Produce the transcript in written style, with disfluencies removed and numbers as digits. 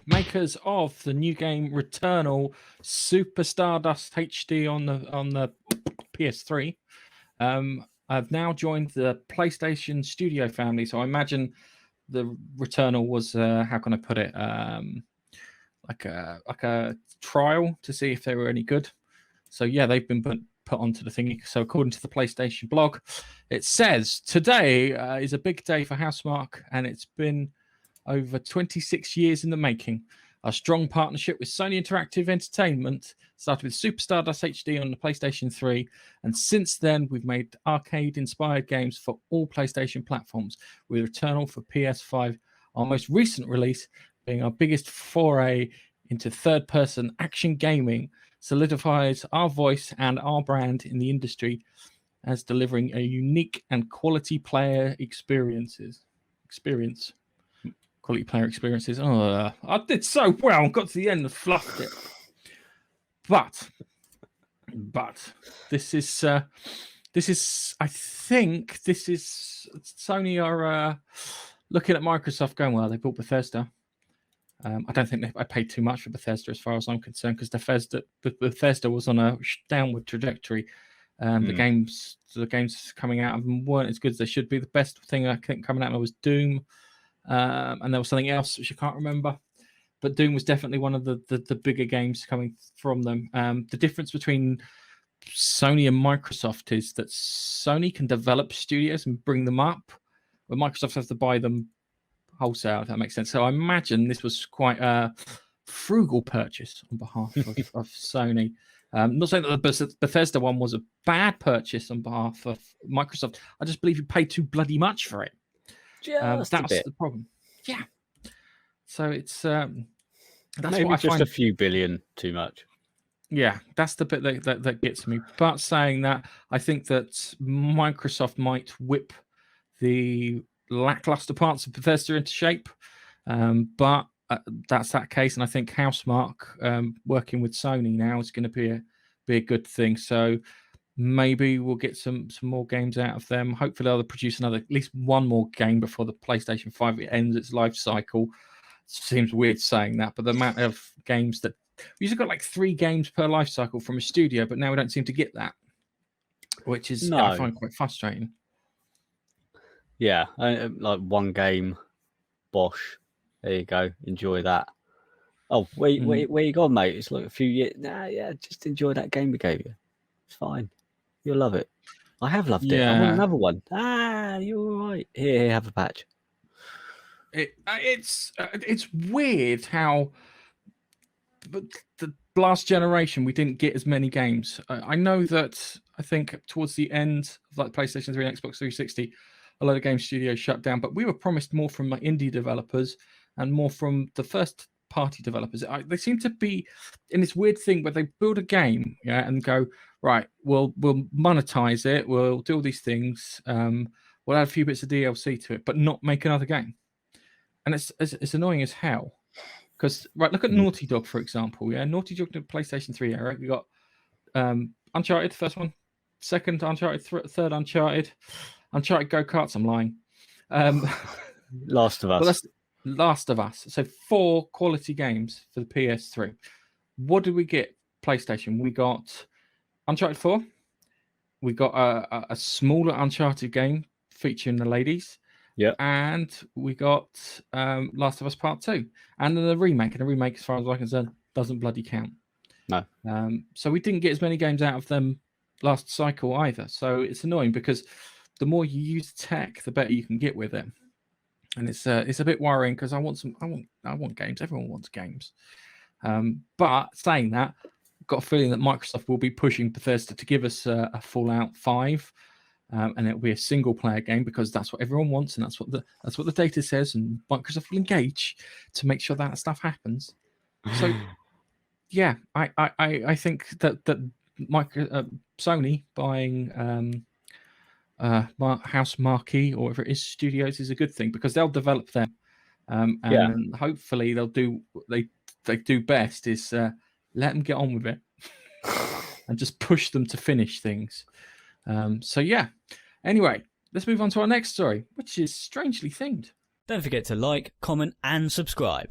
makers of the new game Returnal, Super Stardust HD on the PS3, I've now joined the PlayStation Studio family. So I imagine the Returnal was how can I put it? Like a trial to see if they were any good. So yeah, they've been put onto the thingy. So according to the PlayStation blog, it says today is a big day for Housemarque, and it's been over 26 years in the making. Our strong partnership with Sony Interactive Entertainment started with Super Stardust HD on the PlayStation 3, and since then we've made arcade-inspired games for all PlayStation platforms, with Returnal for PS5, our most recent release being our biggest foray into third-person action gaming, solidifies our voice and our brand in the industry as delivering a unique and quality player experience. Quality player experiences. Oh, I did so well. Got to the end and fluffed it. But this is. I think this is Sony are looking at Microsoft going, well, they bought Bethesda. I don't think I paid too much for Bethesda as far as I'm concerned, because Bethesda was on a downward trajectory. The games coming out of them weren't as good as they should be. The best thing I think coming out of them was Doom. And there was something else which I can't remember, but Doom was definitely one of the bigger games coming from them. The difference between Sony and Microsoft is that Sony can develop studios and bring them up, but Microsoft has to buy them wholesale, if that makes sense. So I imagine this was quite a frugal purchase on behalf of Sony. Not saying that the Bethesda one was a bad purchase on behalf of Microsoft. I just believe you paid too bloody much for it. That's the problem. Yeah. So it's that's maybe what I just find a few billion too much. Yeah, that's the bit that gets me. But saying that, I think that Microsoft might whip the lackluster parts of Bethesda into shape. But that's that case, and I think Housemarque working with Sony now is going to be a good thing. So maybe we'll get some more games out of them. Hopefully they'll produce at least one more game before the PlayStation 5 ends its life cycle. Seems weird saying that, but the amount of games that we usually got like 3 games per life cycle from a studio, but now we don't seem to get that, which is I find quite frustrating. Yeah, like one game, Bosch. There you go. Enjoy that. Oh, where you gone, mate? It's like a few years. Nah, yeah, just enjoy that game we gave you. It's fine. You'll love it. I have loved it. I want another one. You're all right. Here, have a patch. It's weird how the last generation we didn't get as many games. I know that I think towards the end of like PlayStation 3 and Xbox 360, a lot of game studios shut down, but we were promised more from like indie developers and more from the first party developers. They seem to be in this weird thing where they build a game, and go, right, we'll monetize it, we'll do all these things, we'll add a few bits of DLC to it, but not make another game. And it's annoying as hell. Because look at Naughty Dog, for example. Yeah, Naughty Dog did PlayStation 3 era. We got Uncharted, first one, second Uncharted, third Uncharted Go-Karts. I'm lying. Last of Us. Well, that's Last of Us. So 4 quality games for the PS3. What did we get? PlayStation. We got Uncharted 4. We got a smaller Uncharted game featuring the ladies. Yeah, and we got Last of Us Part 2, and then a remake. And a remake, as far as I'm concerned, doesn't bloody count. No. So we didn't get as many games out of them last cycle either. So it's annoying because the more you use tech, the better you can get with it. And it's a bit worrying because I want games. Everyone wants games. But saying that, I've got a feeling that Microsoft will be pushing Bethesda to give us a Fallout 5. And it'll be a single player game because that's what everyone wants, and that's what the data says, and Microsoft will engage to make sure that stuff happens. So yeah, I think that Sony buying Housemarque or whatever it is studios is a good thing because they'll develop them, and hopefully they'll do they do best is let them get on with it and just push them to finish things. So yeah, anyway, let's move on to our next story, which is strangely themed. Don't forget to like, comment and subscribe.